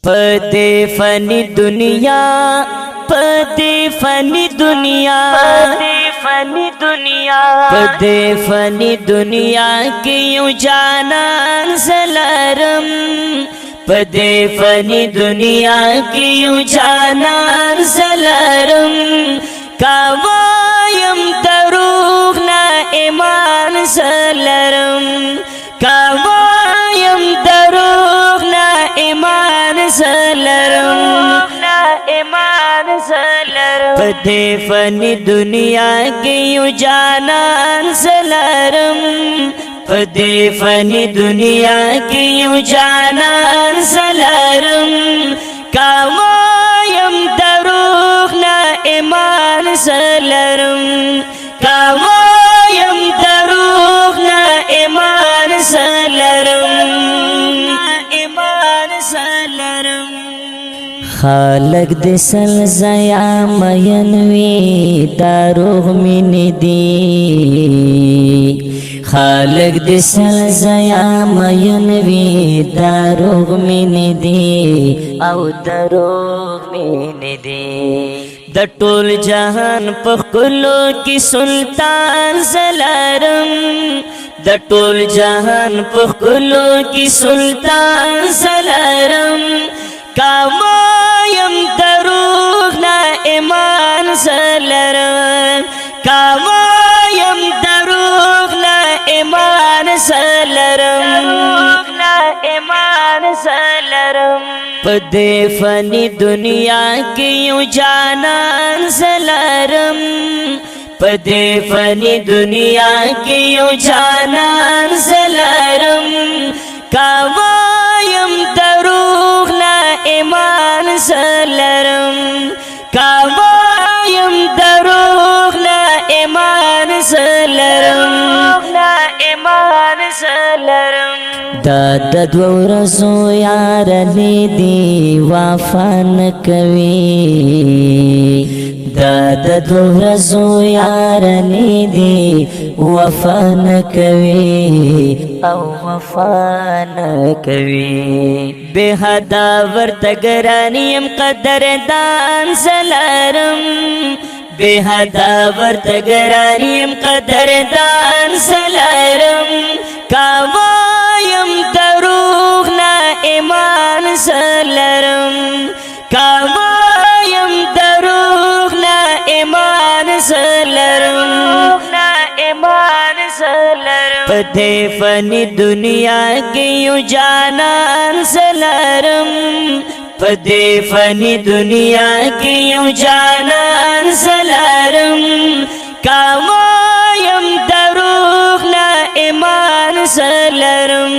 پدې فانی دنیا پدې فانی دنیا پدې فانی دنیا کې یو جانان زلرم پدې فانی دنیا کې یو جانان زلرم کاوایم دروغ نه ایمان زلرم کاوایم دروغ نه ایمان زلرم پدې فانی دنیا کې یو جانان زلرم پدې فانی دنیا کې یو جانان زلرم کاوایم دروغ نه ایمان زلرم کاوایم دروغ نه ایمان زلرم خالق دې سلزیا مینوي دروغ مين دي خالق دې سلزیا مینوي دروغ مين دي او دروغ مين دي د ټول جهان په خلو کې سلطان زلرم د ټول جهان په خلو کې سلطان زلرم کاوایم دروغ نه ایمان زلرم کاوایم دروغ نه ایمان زلرم پدې فانی دنیا کې یو جانان زلرم پدې فانی دنیا کې یو جانان زلرم کاوایم دروغ نه ایمان زلرم کاوایم دروغ نه ایمان زلرم دا د دوه ورځو یارانې دی وفا نه کوي دا د دوه ورځو یارانې دی وفا نه کوي او وفا نه کوي بے حدا ورته ګران یم قدردان زلرم بے حدا ورته ګران یم قدردان زلرم کاوایم دروغ نه ایمان زلرم کاوایم دروغ نه ایمان زلرم پدې فانی دنیا کې یو جانان زلرم پدې فانی دنیا کې یو جانان زلرم کاوایم دروغ نه ایمان زلرم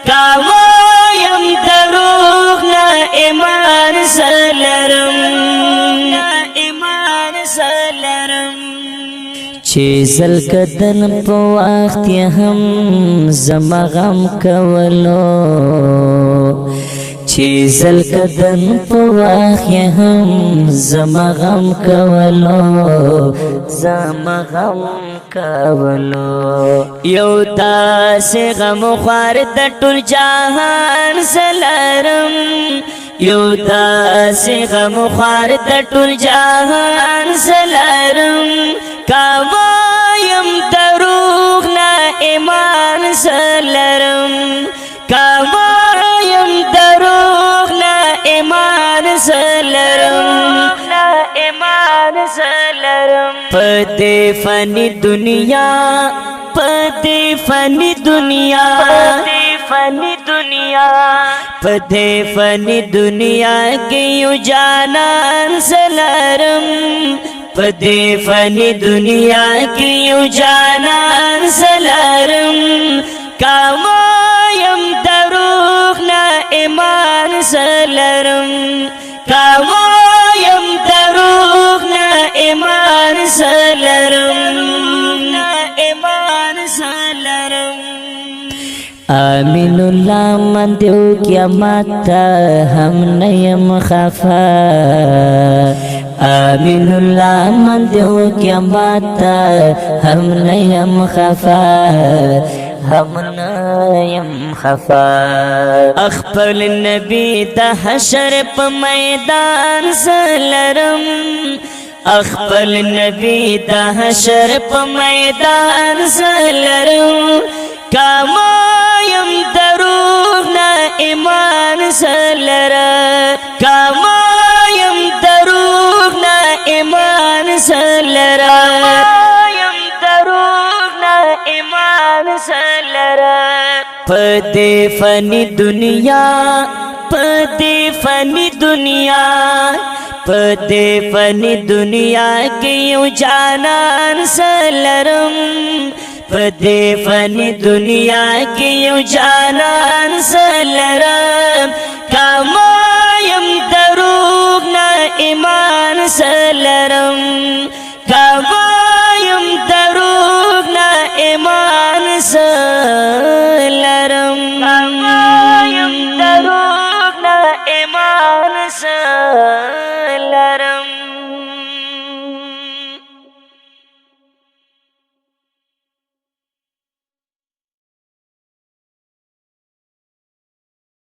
کاوایم دروغ نه ایمان زلرم چې زل کدن په وخت هم زما غم کولو چې زل کدن په وخت هم زما غم کولو یو داسې غم خوار د ټول جهان زلرم یو داسې غم خوار د ټول جهان زلرم کاوایم دروغ نه ایمان زلرم کاوایم دروغ نه ایمان زلرم پدې فانی دنیا پدې فانی دنیا پدې فانی دنیا کې یو جانان زلرم پدې فانی دنیا کې یو جانان زلرم کاوایم دروغ نه ایمان زلرم کاوایم دروغ نه ایمان زلرم آمین الله من دیو قیامت هم نیم خفا آمین الله من دیو قیامت هم نیم خفا هم نیم خفا اخپل نبی د حشر په میدان زلرم اخپل نبی د حشر په میدان زلرم کامایم دروغ نا ایمان زلرم کامایم دروغ نا ایمان زلرم پدی فنی دنیا پدی فنی دنیا پدی فنی دنیا کی یو جانان سلرم پدی فنی دنیا کی یو جانان سلرم کما